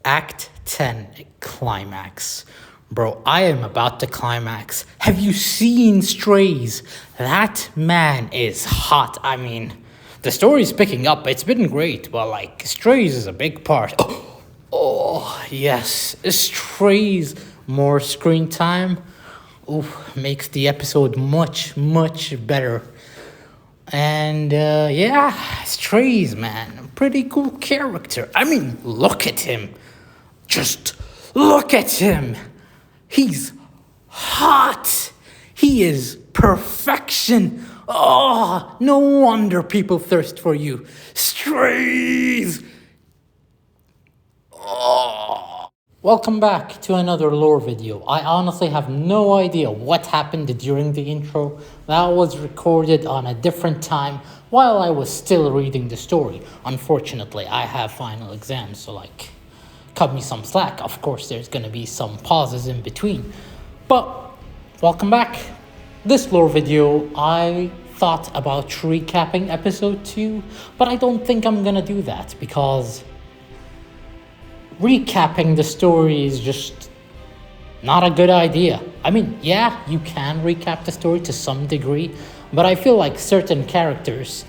Act 10 Climax. Bro, I am about to climax. Have you seen Strays? That man is hot. I mean, the story's picking up. It's been great, but Strays is a big part. Oh yes, Strays. More screen time. Makes the episode much, much better. And Strays, man, pretty cool character. I mean, look at him. Just look at him. He's hot. He is perfection. Oh, no wonder people thirst for you. Strays. Oh. Welcome back to another lore video. I honestly have no idea what happened during the intro. That was recorded on a different time while I was still reading the story. Unfortunately, I have final exams, so cut me some slack. Of course, there's gonna be some pauses in between. But welcome back. This lore video, I thought about recapping episode 2, but I don't think I'm gonna do that because recapping the story is just not a good idea. I mean, yeah, you can recap the story to some degree, but I feel like certain characters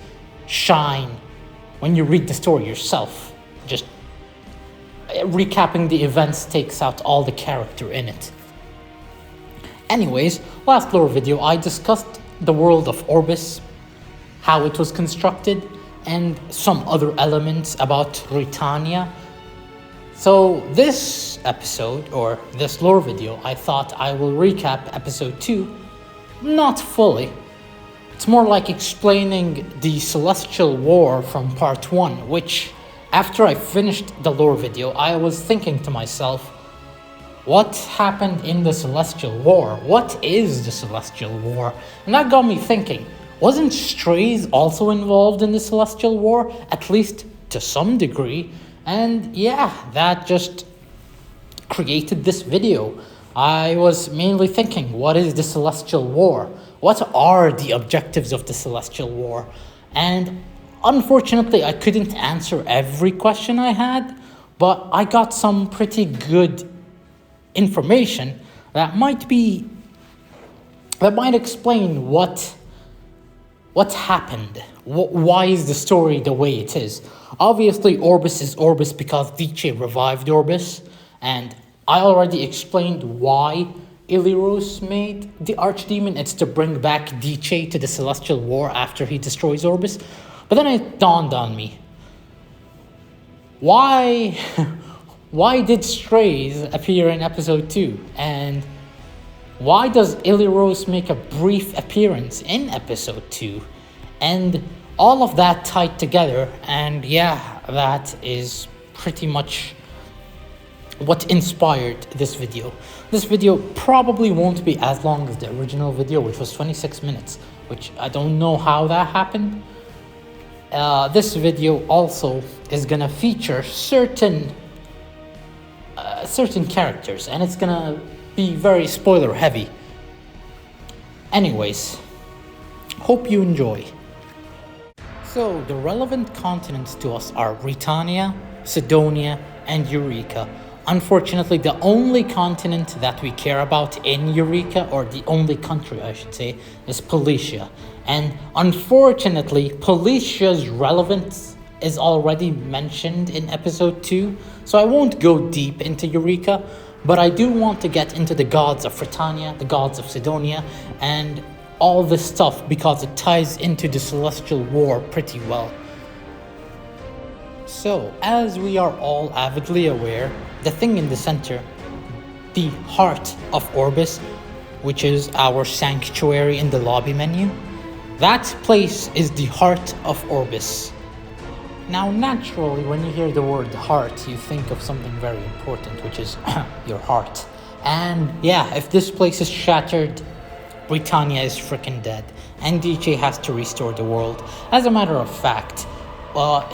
shine when you read the story yourself. Just recapping the events takes out all the character in it. Anyways, last lore video I discussed the world of Orbis, how it was constructed, and some other elements about Britannia. So this episode, or this lore video, I thought I will recap episode 2, not fully. It's more like explaining the Celestial War from part 1, which, after I finished the lore video, I was thinking to myself, what happened in the Celestial War? What is the Celestial War? And that got me thinking, wasn't Strays also involved in the Celestial War, at least to some degree? And yeah, that just created this video. I was mainly thinking, what is the Celestial War? What are the objectives of the Celestial War? And unfortunately, I couldn't answer every question I had, but I got some pretty good information that might explain what happened. Why is the story the way it is? Obviously, Orbis is Orbis because DJ revived Orbis, and I already explained why Iliros made the Archdemon. It's to bring back DJ to the Celestial War after he destroys Orbis. But then it dawned on me, why did Strays appear in episode 2? And why does Iliros make a brief appearance in episode 2? And all of that tied together, and yeah, that is pretty much what inspired this video. This video probably won't be as long as the original video, which was 26 minutes, which I don't know how that happened. This video also is gonna feature certain characters, and it's gonna be very spoiler heavy. Anyways, hope you enjoy. So, the relevant continents to us are Britannia, Cydonia, and Eureka. Unfortunately, the only continent that we care about in Eureka, or the only country I should say, is Policia. And unfortunately, Policia's relevance is already mentioned in episode 2, so I won't go deep into Eureka, but I do want to get into the gods of Britannia, the gods of Cydonia, and all this stuff because it ties into the Celestial War pretty well. So, as we are all avidly aware, the thing in the center, the heart of Orbis, which is our sanctuary in the lobby menu, that place is the heart of Orbis. Now, naturally, when you hear the word heart, you think of something very important, which is your heart. And yeah, if this place is shattered, Britannia is freaking dead, and DJ has to restore the world. As a matter of fact,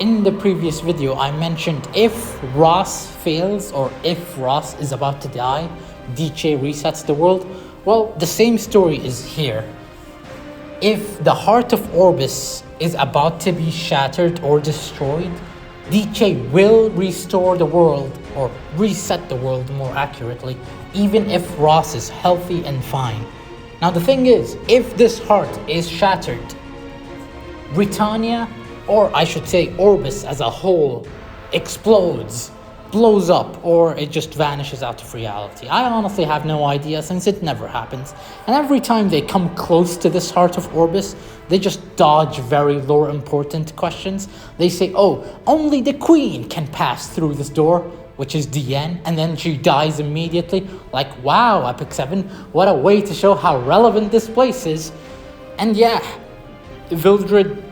in the previous video, I mentioned if Ross fails, or if Ross is about to die, DJ resets the world. Well, the same story is here. If the heart of Orbis is about to be shattered or destroyed, DJ will restore the world, or reset the world more accurately, even if Ross is healthy and fine. Now the thing is, if this heart is shattered, Britannia, or I should say Orbis as a whole, explodes, blows up, or it just vanishes out of reality. I honestly have no idea, since it never happens. And every time they come close to this heart of Orbis, they just dodge very lore important questions. They say, oh, only the queen can pass through this door, which is Diane, and then she dies immediately. Like, wow, Epic 7, what a way to show how relevant this place is. And yeah, Vildred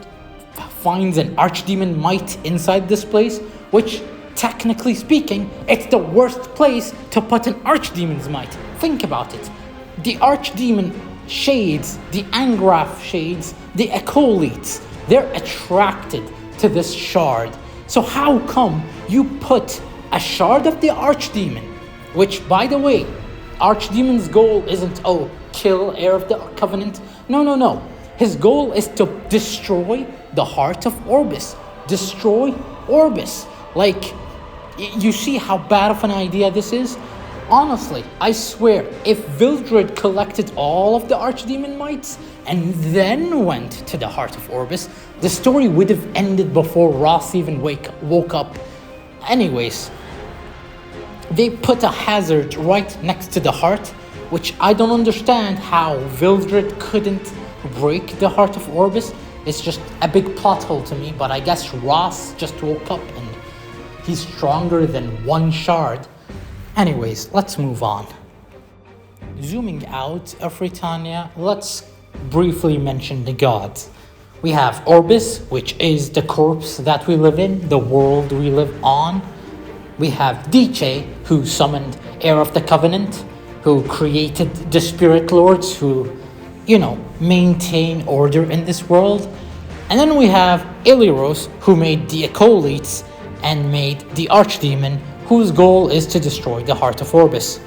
finds an archdemon might inside this place, which, technically speaking, it's the worst place to put an archdemon's might. Think about it. The archdemon shades, the Angrath shades, the acolytes, they're attracted to this shard. So how come you put a shard of the archdemon, which, by the way, archdemon's goal isn't, oh, kill Heir of the Covenant. No. His goal is to destroy the heart of Orbis. Destroy Orbis. Like, you see how bad of an idea this is? Honestly, I swear, if Vildred collected all of the archdemon mites and then went to the heart of Orbis, the story would have ended before Ross even woke up. Anyways, they put a hazard right next to the heart, which I don't understand how Vildred couldn't break the heart of Orbis. It's just a big plot hole to me, but I guess Ross just woke up and he's stronger than one shard. Anyways, let's move on. Zooming out of Britannia, let's briefly mention the gods. We have Orbis, which is the corpse that we live in, the world we live on. We have DJ, who summoned Heir of the Covenant, who created the Spirit Lords, who, maintain order in this world. And then we have Illyros, who made the acolytes and made the archdemon, whose goal is to destroy the heart of Orbis.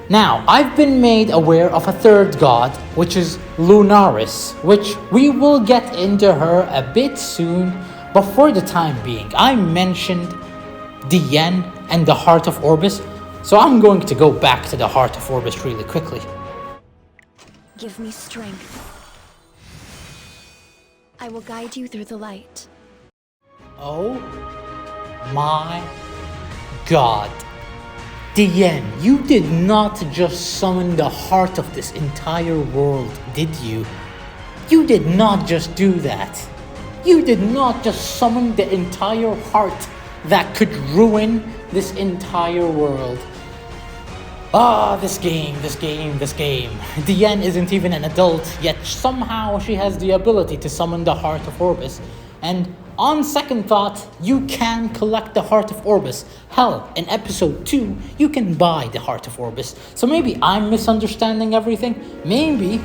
Now, I've been made aware of a third god, which is Lunaris, which we will get into her a bit soon, but for the time being, I mentioned Diane and the heart of Orbis, so I'm going to go back to the heart of Orbis really quickly. Give me strength. I will guide you through the light. Oh my god. Diane, you did not just summon the heart of this entire world, did you? You did not just do that. You did not just summon the entire heart that could ruin this entire world. This game. Diane isn't even an adult, yet somehow she has the ability to summon the heart of Orbis. And on second thought, you can collect the heart of Orbis. Hell, in episode 2, you can buy the heart of Orbis. So maybe I'm misunderstanding everything. Maybe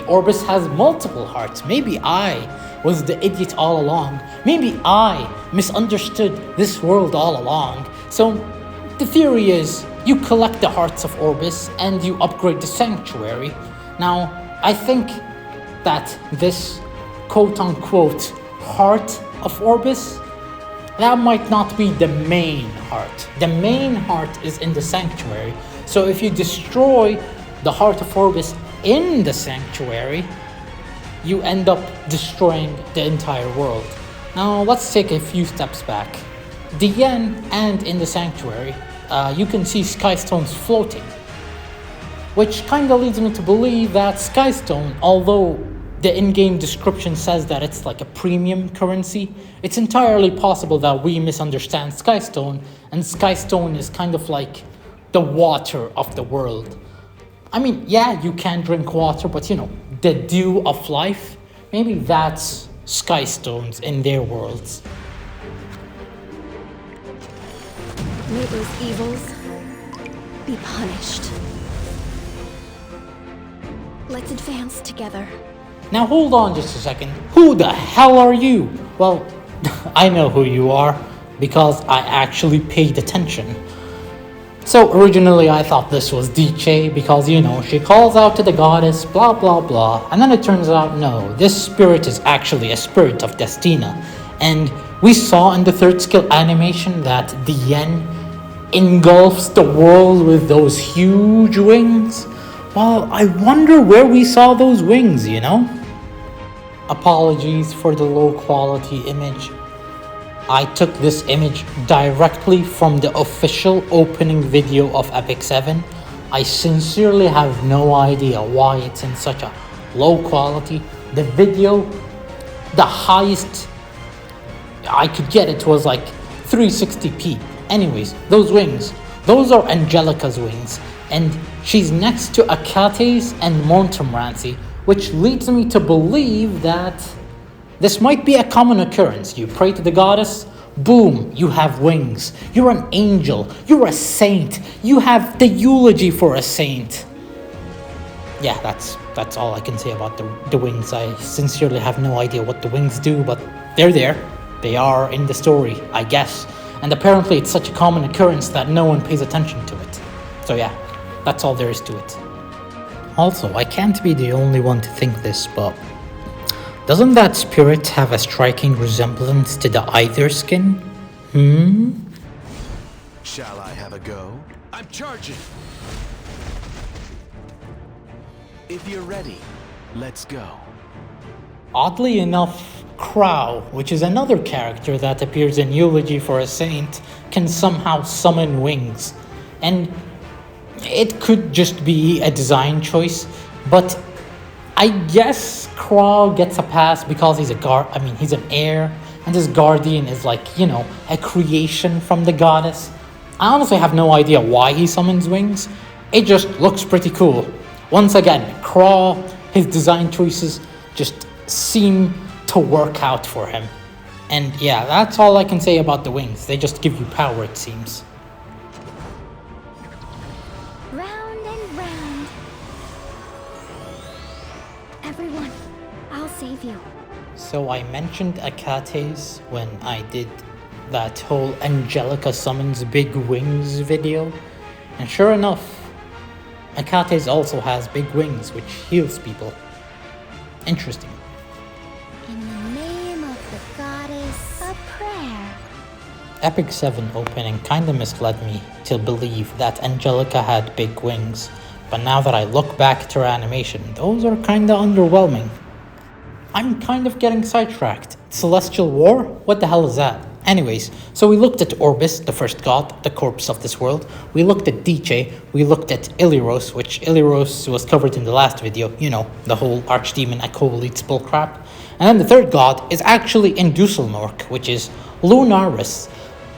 Orbis has multiple hearts. Maybe I was the idiot all along. Maybe I misunderstood this world all along. So the theory is, you collect the hearts of Orbis and you upgrade the sanctuary. Now, I think that this quote-unquote heart of Orbis, that might not be the main heart. The main heart is in the sanctuary. So if you destroy the heart of Orbis in the sanctuary, you end up destroying the entire world. Now let's take a few steps back. Diane and in the sanctuary, you can see Skystones floating, which kinda leads me to believe that Skystone, although the in-game description says that it's like a premium currency, it's entirely possible that we misunderstand Skystone, and Skystone is kind of like the water of the world. I mean, yeah, you can drink water, but the dew of life, maybe that's Skystones in their worlds. May those evils be punished. Let's advance together. Now hold on just a second. Who the hell are you? Well, I know who you are, because I actually paid attention. So originally I thought this was DJ, because she calls out to the goddess, blah blah blah, and then it turns out no, this spirit is actually a spirit of Destina, And we saw in the third skill animation that the Yen engulfs the world with those huge wings. Well, I wonder where we saw those wings, you know? Apologies for the low quality image. I took this image directly from the official opening video of Epic 7. I sincerely have no idea why it's in such a low quality. The video, the highest I could get it was like 360p. Anyways, those wings, those are Angelica's wings, and she's next to Achates and Montmorency, which leads me to believe that this might be a common occurrence. You pray to the goddess, boom, you have wings. You're an angel, you're a saint, you have the eulogy for a saint. Yeah, that's all I can say about the wings. I sincerely have no idea what the wings do, but they're there. They are in the story, I guess. And apparently it's such a common occurrence that no one pays attention to it. So yeah, that's all there is to it. Also, I can't be the only one to think this, but doesn't that spirit have a striking resemblance to the Either skin? Shall I have a go? I'm charging! If you're ready, let's go. Oddly enough, Crow, which is another character that appears in Eulogy for a Saint, can somehow summon wings. And it could just be a design choice, but I guess Crow gets a pass because he's he's an heir, and his guardian is like, you know, a creation from the goddess. I honestly have no idea why he summons wings. It just looks pretty cool. Once again, Crow, his design choices just seem to work out for him. And yeah, that's all I can say about the wings. They just give you power, it seems. Round and round. Everyone, I'll save you. So I mentioned Achates when I did that whole Angelica summons big wings video. And sure enough, Achates also has big wings, which heals people. Interesting. In the name of the goddess, a prayer. Epic 7 opening kinda misled me to believe that Angelica had big wings, but now that I look back at her animation, those are kinda underwhelming. I'm kind of getting sidetracked. Celestial War? What the hell is that? Anyways, so we looked at Orbis, the first god, the corpse of this world. We looked at Dice, we looked at Illyros, which Illyros was covered in the last video, you know, the whole archdemon acolytes bullcrap. And then the third god is actually in Dusselnork, which is Lunaris.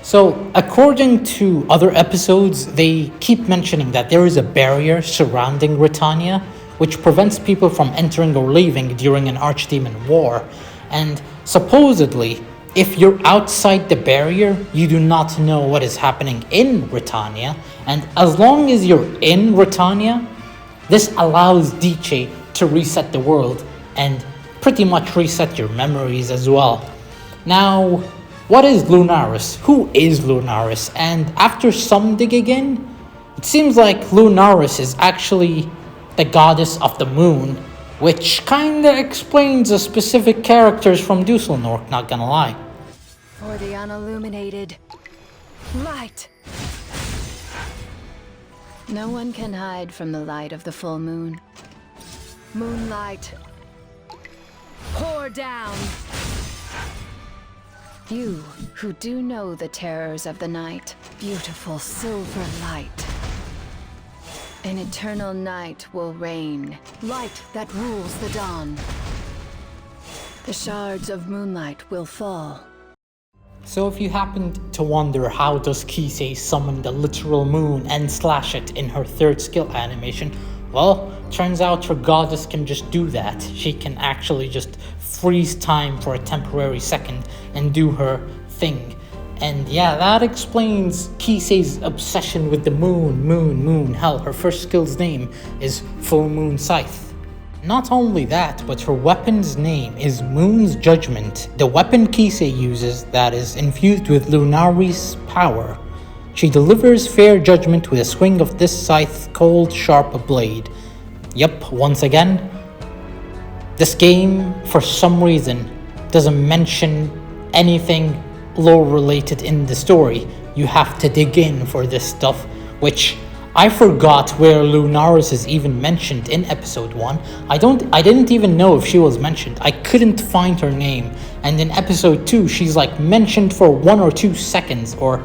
So, according to other episodes, they keep mentioning that there is a barrier surrounding Britannia, which prevents people from entering or leaving during an archdemon war. And supposedly, if you're outside the barrier, you do not know what is happening in Britannia, and as long as you're in Britannia, this allows Dice to reset the world and pretty much reset your memories as well. Now, what is Lunaris? Who is Lunaris? And after some digging in, it seems like Lunaris is actually the goddess of the moon, which kinda explains the specific characters from Dusselnork, not gonna lie. For the unilluminated light. No one can hide from the light of the full moon. Moonlight. Pour down. You who do know the terrors of the night, beautiful silver light. An eternal night will reign, light that rules the dawn. The shards of moonlight will fall. So if you happened to wonder how does Kisei summon the literal moon and slash it in her third skill animation, well, turns out her goddess can just do that. She can actually just freeze time for a temporary second and do her thing. And yeah, that explains Kisei's obsession with the moon. Hell, her first skill's name is Full Moon Scythe. Not only that, but her weapon's name is Moon's Judgment, the weapon Kisei uses that is infused with Lunaris' power. She delivers fair judgment with a swing of this scythe cold sharp blade. Yep, once again, this game, for some reason, doesn't mention anything lore related in the story, you have to dig in for this stuff, which I forgot where Lunaris is even mentioned in episode 1. I didn't even know if she was mentioned. I couldn't find her name. And in episode 2, she's like mentioned for 1 or 2 seconds or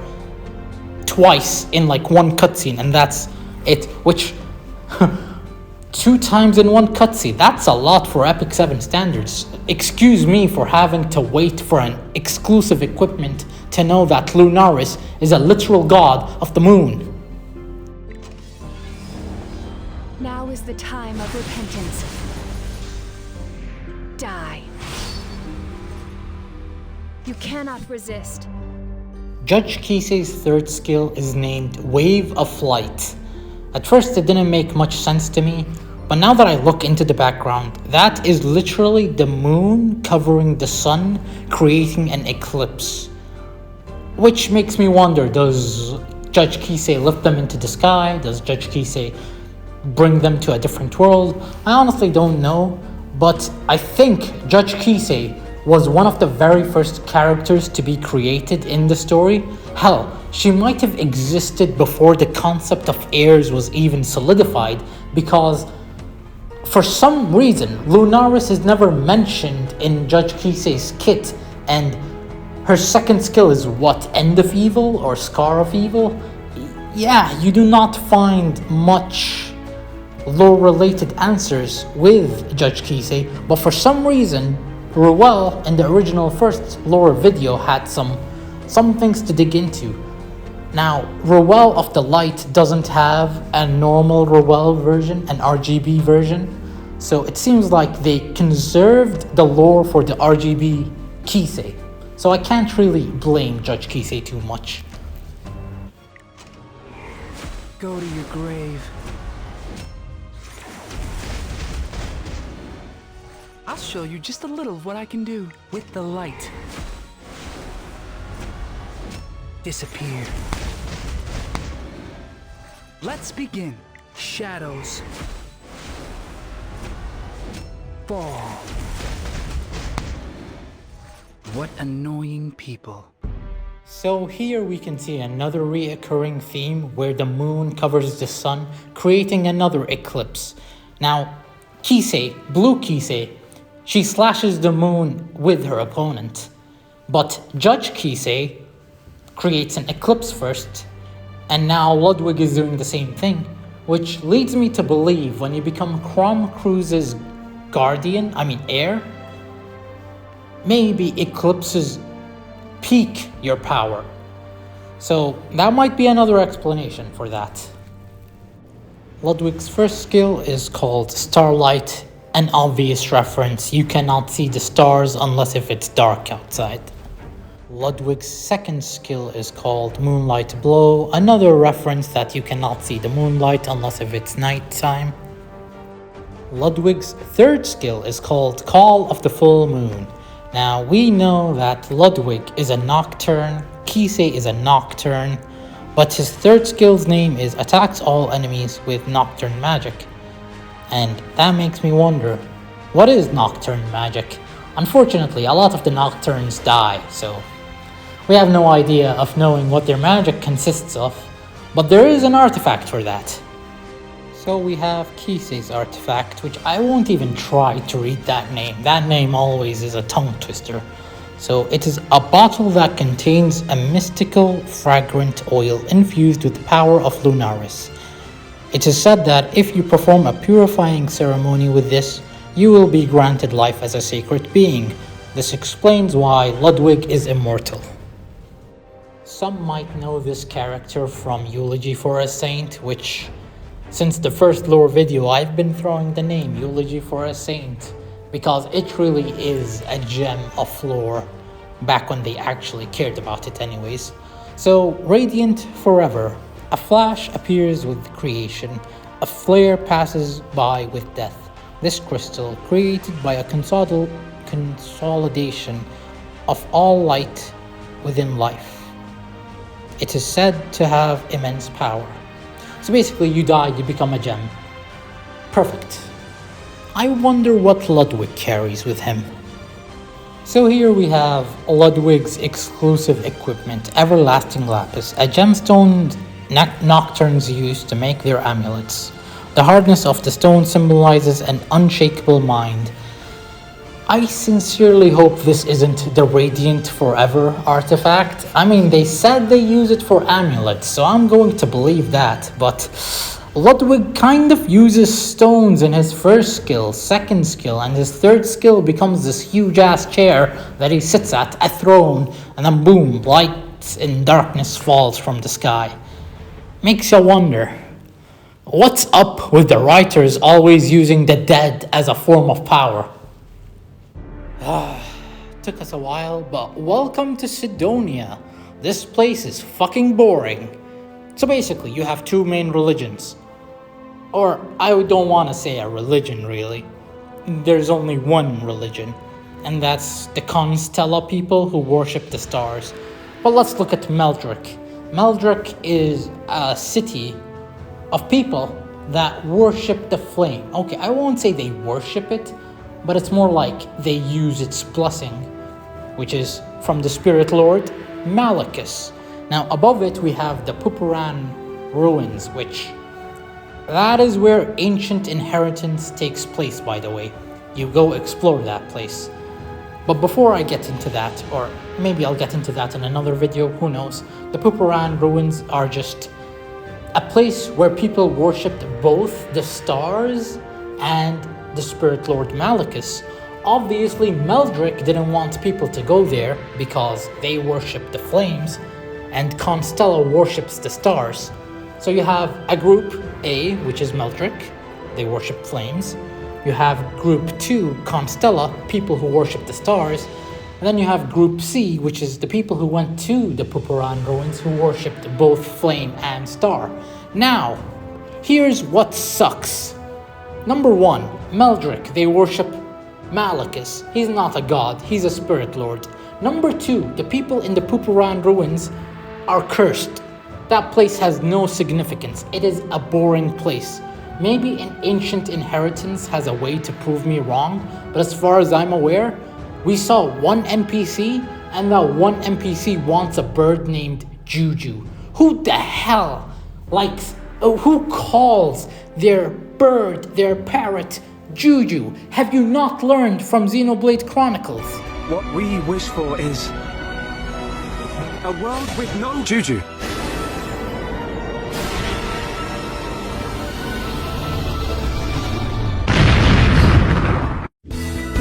twice in like one cutscene, and that's it. Which 2 times in one cutscene, that's a lot for Epic 7 standards. Excuse me for having to wait for an exclusive equipment to know that Lunaris is a literal god of the moon. Now is the time of repentance. Die. You cannot resist. Judge Kisei's third skill is named Wave of Flight. At first it didn't make much sense to me, but now that I look into the background, that is literally the moon covering the sun, creating an eclipse. Which makes me wonder, does Judge Kisei lift them into the sky? Does Judge Kisei bring them to a different world? I honestly don't know, but I think Judge Kisei was one of the very first characters to be created in the story. Hell, she might have existed before the concept of heirs was even solidified, because for some reason Lunaris is never mentioned in Judge Kisei's kit, and her second skill is what, End of Evil or Scar of Evil? Yeah, you do not find much lore-related answers with Judge Kisei, but for some reason, Ruel in the original first lore video had some things to dig into. Now, Ruel of the Light doesn't have a normal Ruel version, an RGB version, so it seems like they conserved the lore for the RGB Kisei. So I can't really blame Judge Kisei too much. Go to your grave. I'll show you just a little of what I can do with the light. Disappear. Let's begin. Shadows. Fall. What annoying people. So here we can see another reoccurring theme where the moon covers the sun, creating another eclipse. Now, Kisei, Blue Kisei, she slashes the moon with her opponent. But Judge Kisei creates an eclipse first, and now Ludwig is doing the same thing, which leads me to believe when you become Chrom Cruise's heir, maybe eclipses peak your power. So that might be another explanation for that. Ludwig's first skill is called Starlight, an obvious reference. You cannot see the stars unless if it's dark outside. Ludwig's second skill is called Moonlight Blow, another reference that you cannot see the moonlight unless if it's nighttime. Ludwig's third skill is called Call of the Full Moon. Now we know that Ludwig is a Nocturne, Kisei is a Nocturne, but his third skill's name is Attacks all enemies with Nocturne magic. And that makes me wonder, what is Nocturne magic? Unfortunately, a lot of the Nocturnes die, so we have no idea of knowing what their magic consists of, but there is an artifact for that. So we have Kisei's artifact, which I won't even try to read that name. That name always is a tongue twister. So it is a bottle that contains a mystical, fragrant oil infused with the power of Lunaris. It is said that if you perform a purifying ceremony with this, you will be granted life as a sacred being. This explains why Ludwig is immortal. Some might know this character from Eulogy for a Saint, which, since the first lore video, I've been throwing the name Eulogy for a Saint because it really is a gem of lore, back when they actually cared about it anyways. So, Radiant Forever. A flash appears with creation, a flare passes by with death. This crystal, created by a consolidation of all light within life. It is said to have immense power. So basically, you die, you become a gem. Perfect. I wonder what Ludwig carries with him. So here we have Ludwig's exclusive equipment, Everlasting Lapis, a gemstone Nocturnes use to make their amulets. The hardness of the stone symbolizes an unshakable mind. I sincerely hope this isn't the Radiant Forever artifact. I mean, they said they use it for amulets, so I'm going to believe that, but Ludwig kind of uses stones in his first skill, second skill, and his third skill becomes this huge ass chair that he sits at, a throne, and then boom, light and darkness falls from the sky. Makes you wonder, what's up with the writers always using the dead as a form of power? Took us a while, but welcome to Cydonia. This place is fucking boring. So basically, you have two main religions. Or, I don't want to say a religion, really. There's only one religion, and that's the Constella people who worship the stars. But let's look at Meldrick. Meldrick is a city of people that worship the flame. Okay, I won't say they worship it, but it's more like they use its blessing, which is from the Spirit Lord, Malekith. Now, above it, we have the Pupuran ruins, which that is where ancient inheritance takes place, by the way. You go explore that place. But before I get into that, or maybe I'll get into that in another video, who knows, the Pupuran ruins are just a place where people worshipped both the stars and the Spirit Lord Malekith. Obviously, Meldrick didn't want people to go there because they worship the flames, and Constella worships the stars. So you have a group A, which is Meldrick, they worship flames. You have group 2, Constella, people who worship the stars. And then you have group C, which is the people who went to the Pupuran ruins who worshipped both flame and star. Now, here's what sucks. Number 1, Meldrick, they worship Malekith. He's not a god, he's a spirit lord. Number 2, the people in the Pupuran ruins are cursed. That place has no significance. It is a boring place. Maybe an ancient inheritance has a way to prove me wrong, but as far as I'm aware, we saw one NPC, and that one NPC wants a bird named Juju. Who the hell likes, who calls their bird, their parrot, Juju? Have you not learned from Xenoblade Chronicles? What we wish for is a world with no Juju.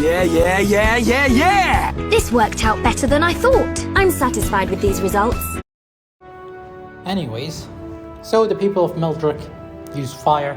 Yeah! This worked out better than I thought. I'm satisfied with these results. Anyways, so the people of Meldrick use fire.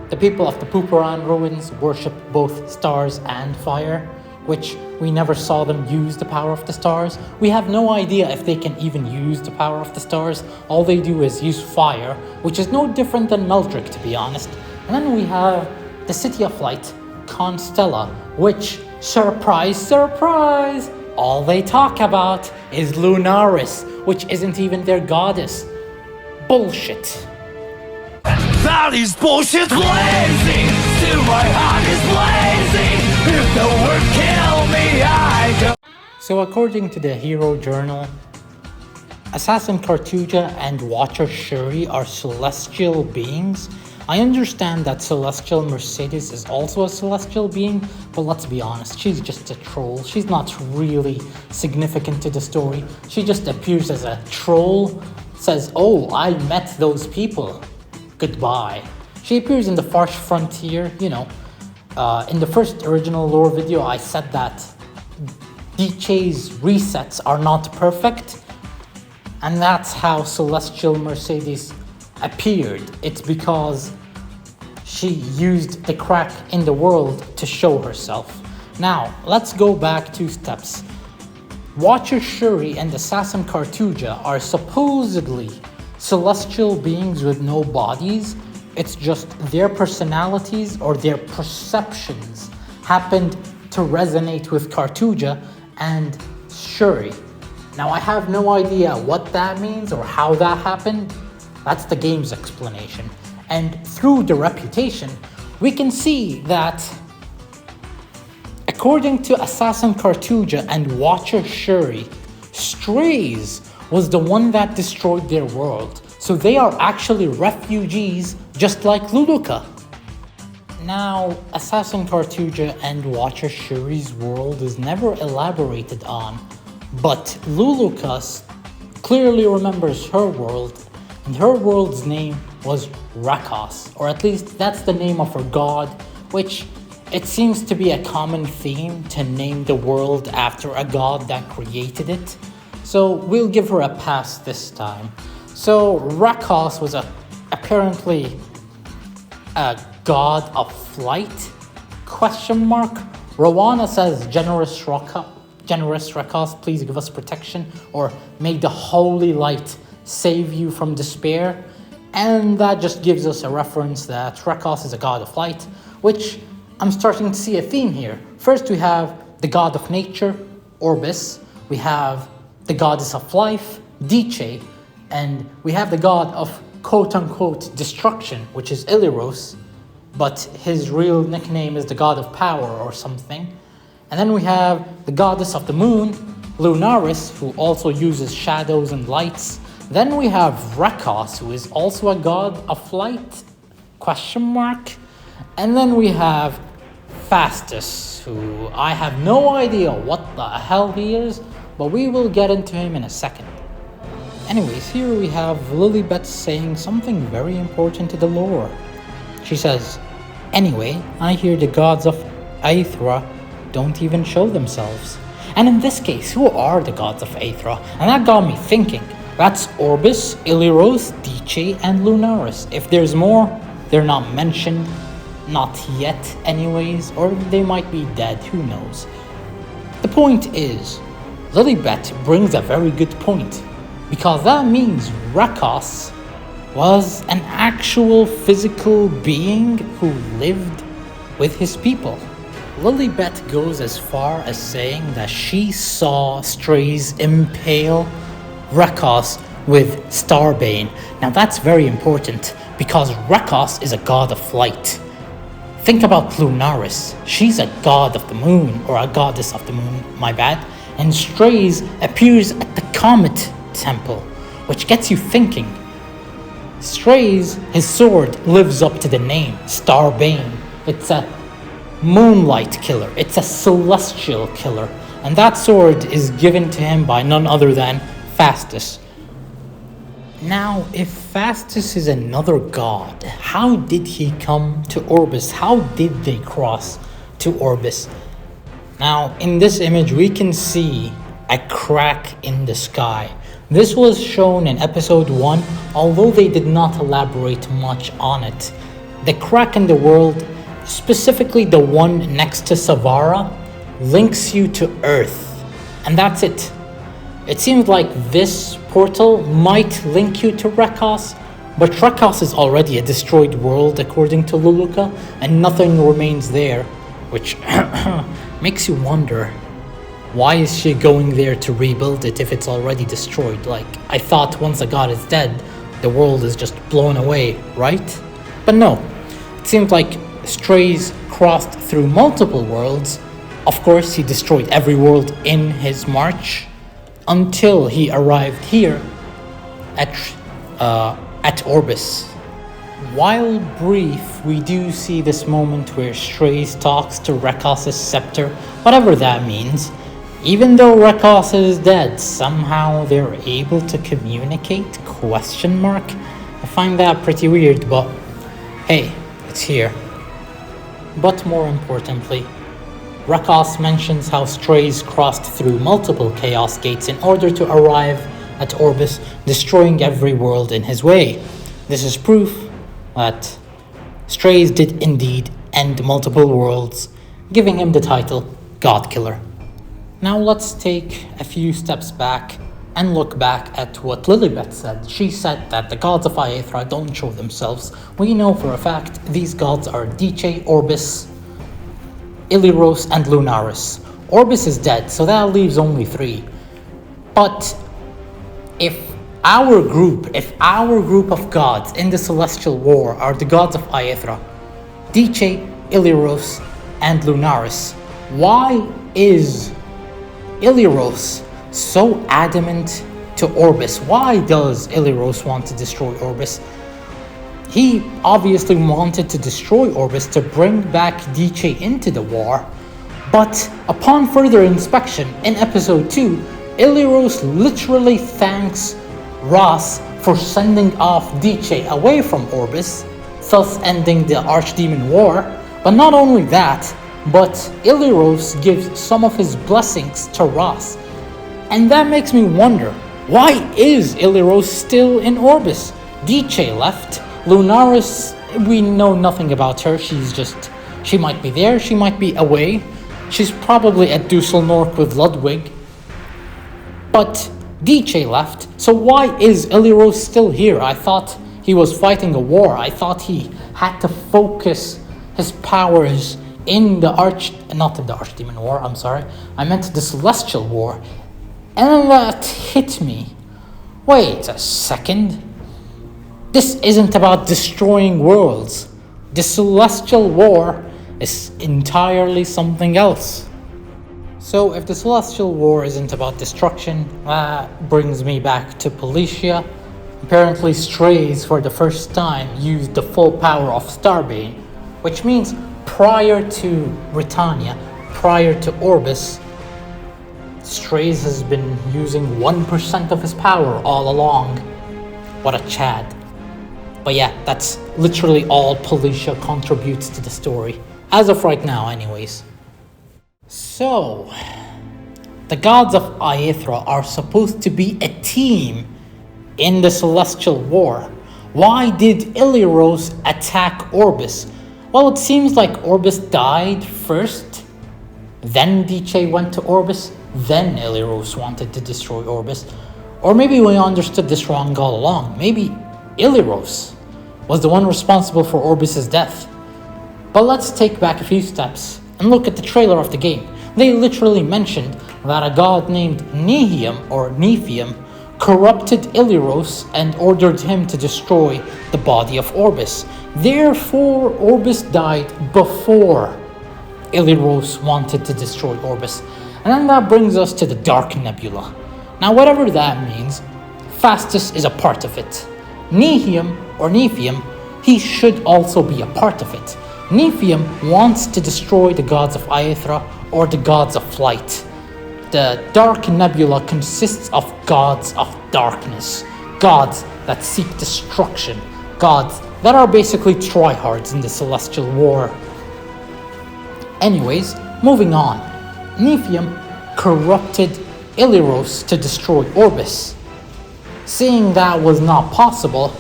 The people of the Pupuran ruins worship both stars and fire, which we never saw them use the power of the stars. We have no idea if they can even use the power of the stars. All they do is use fire, which is no different than Meldrick, to be honest. And then we have the City of Light, Constella, which, surprise, surprise, all they talk about is Lunaris, which isn't even their goddess. Bullshit. That is bullshit blazing! Still my heart is blazing! If the word kill me, I go. So according to the Hero Journal, Assassin Cartuja and Watcher Shuri are celestial beings. I understand that Celestial Mercedes is also a celestial being, but let's be honest, she's just a troll. She's not really significant to the story. She just appears as a troll, says, oh, I met those people. Goodbye. She appears in the Farsh Frontier, you know. In the first original lore video, I said that DK's resets are not perfect, and that's how Celestial Mercedes appeared. It's because she used the crack in the world to show herself. Now, let's go back 2 steps. Watcher Shuri and Assassin Cartuja are supposedly celestial beings with no bodies. It's just their personalities or their perceptions happened to resonate with Cartuja and Shuri. Now, I have no idea what that means or how that happened. That's the game's explanation. And through the reputation, we can see that a According to Assassin Cartuja and Watcher Shuri, Strays was the one that destroyed their world. So they are actually refugees just like Luluka. Now, Assassin Cartuja and Watcher Shuri's world is never elaborated on, but Luluka clearly remembers her world, and her world's name was Rakos, or at least that's the name of her god, which it seems to be a common theme to name the world after a god that created it. So we'll give her a pass this time. So Rakos was apparently a god of flight? Question mark. Rowana says, generous Rakos, please give us protection, or may the holy light save you from despair. And that just gives us a reference that Rakos is a god of light, which I'm starting to see a theme here. First we have the god of nature, Orbis. We have the goddess of life, Diche. And we have the god of quote-unquote destruction, which is Iliros, but his real nickname is the god of power or something. And then we have the goddess of the moon, Lunaris, who also uses shadows and lights. Then we have Rakos, who is also a god of light, question mark. And then we have Fastus, who I have no idea what the hell he is, but we will get into him in a second. Anyways, here we have Lilibet saying something very important to the lore. She says, anyway, I hear the gods of Aethra don't even show themselves. And in this case, who are the gods of Aethra? And that got me thinking. That's Orbis, Iliros, Diche, and Lunaris. If there's more, they're not mentioned. Not yet anyways, or they might be dead, who knows. The point is, Lilibet brings a very good point, because that means Rakos was an actual physical being who lived with his people. Lilibet goes as far as saying that she saw Strays impale Rakos with Starbane. Now that's very important, because Rakos is a god of light. Think about Lunaris. She's a god of the moon, or a goddess of the moon, my bad. And Strays appears at the Comet Temple, which gets you thinking. Strays, his sword, lives up to the name, Starbane. It's a moonlight killer. It's a celestial killer. And that sword is given to him by none other than Fastus. Now, if Fastus is another god, how did he come to Orbis? How did they cross to Orbis? Now, in this image, we can see a crack in the sky. This was shown in episode 1, although they did not elaborate much on it. The crack in the world, specifically the one next to Savara, links you to Earth. And that's it. It seems like this portal might link you to Rakos, but Rakos is already a destroyed world according to Luluka, and nothing remains there, which makes you wonder, why is she going there to rebuild it if it's already destroyed? Like, I thought once a god is dead, the world is just blown away, right? But no, it seems like Strays crossed through multiple worlds. Of course, he destroyed every world in his march, until he arrived here at Orbis. While brief, we do see this moment where Strays talks to Rakos' scepter, whatever that means. Even though Rakos is dead, somehow they're able to communicate? Question mark? I find that pretty weird, but hey, it's here. But more importantly, Rakos mentions how Strays crossed through multiple Chaos Gates in order to arrive at Orbis, destroying every world in his way. This is proof that Strays did indeed end multiple worlds, giving him the title God Killer. Now let's take a few steps back and look back at what Lilibet said. She said that the gods of Aethra don't show themselves. We know for a fact these gods are Diche, Orbis, Iliros, and Lunaris. Orbis is dead, so that leaves only 3. But if our group of gods in the Celestial War are the gods of Aethra, Diche, Iliros, and Lunaris, Why is Illyros so adamant to Orbis? Why does Illyros want to destroy Orbis? He obviously wanted to destroy Orbis to bring back DK into the war, but upon further inspection in episode 2, Illyros literally thanks Ross for sending off DK away from Orbis, thus ending the Archdemon War. But not only that, but Illyros gives some of his blessings to Ross. And that makes me wonder, why is Illyros still in Orbis? DK left, Lunaris, we know nothing about her, she might be there, she might be away. She's probably at Dusselnork with Ludwig. But DK left, so why is Illyros still here? I thought he was fighting a war. I thought he had to focus his powers in the not in the Archdemon War, I'm sorry. I meant the Celestial War. And then that hit me. Wait a second. This isn't about destroying worlds. The Celestial War is entirely something else. So if the Celestial War isn't about destruction, that brings me back to Policia. Apparently Strays for the first time used the full power of Starbane, which means prior to Britannia, prior to Orbis, Strays has been using 1% of his power all along. What a Chad. But yeah, that's literally all Policia contributes to the story. As of right now, anyways. So, the gods of Aethra are supposed to be a team in the Celestial War. Why did Illyros attack Orbis? Well, it seems like Orbis died first, then DK went to Orbis, then Illyros wanted to destroy Orbis. Or maybe we understood this wrong all along. Maybe Illyros was the one responsible for Orbis' death. But let's take back a few steps and look at the trailer of the game. They literally mentioned that a god named Nehium or Nephium corrupted Illyros and ordered him to destroy the body of Orbis. Therefore, Orbis died before Illyros wanted to destroy Orbis. And then that brings us to the Dark Nebula. Now, whatever that means, Phastos is a part of it. Nehium or Nephium, he should also be a part of it. Nephium wants to destroy the gods of Aethra or the gods of light. The Dark Nebula consists of gods of darkness, gods that seek destruction, gods that are basically tryhards in the Celestial War. Anyways, moving on. Nephium corrupted Illyros to destroy Orbis. Seeing that was not possible,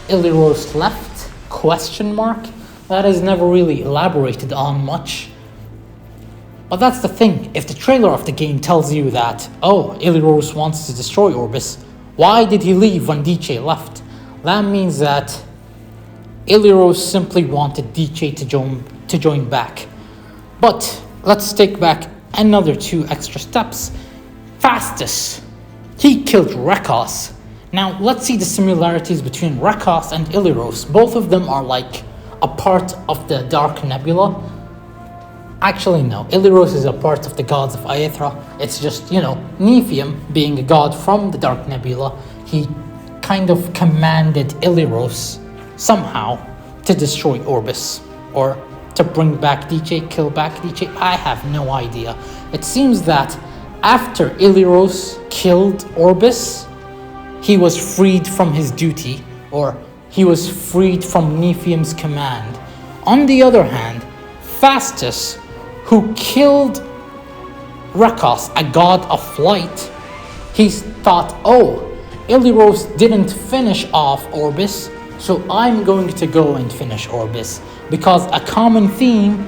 Illyros left? Question mark? That is never really elaborated on much. But that's the thing, if the trailer of the game tells you that, oh, Illyros wants to destroy Orbis, why did he leave when DK left? That means that Illyros simply wanted DK to join back. But let's take back another 2 extra steps. Phastos, he killed Rekos. Now let's see the similarities between Rekos and Illyros. Both of them are like a part of the Dark Nebula. Actually, no. Illyros is a part of the gods of Aethra. It's just, Nephium, being a god from the Dark Nebula, he kind of commanded Illyros somehow to destroy Orbis. Or to bring back DK, kill back DK. I have no idea. It seems that after Illyros killed Orbis, he was freed from his duty, or he was freed from Nephium's command. On the other hand, Phastos, who killed Rekos, a god of light, he thought, oh, Illyros didn't finish off Orbis, so I'm going to go and finish Orbis. Because a common theme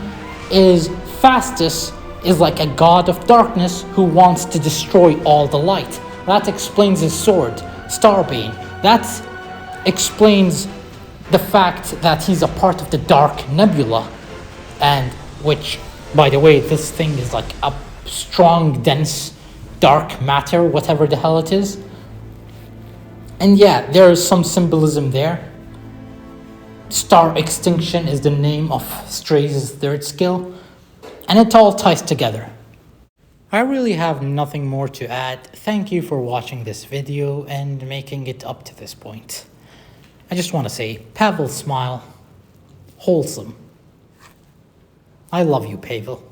is Phastos is like a god of darkness who wants to destroy all the light. That explains his sword, Starbane. That explains the fact that he's a part of the Dark Nebula, and which, by the way, this thing is like a strong, dense, dark matter, whatever the hell it is. And yeah, there is some symbolism there. Star Extinction is the name of Strays' third skill. and it all ties together. I really have nothing more to add. Thank you for watching this video and making it up to this point. I just want to say, Pavel smile, wholesome. I love you, Pavel.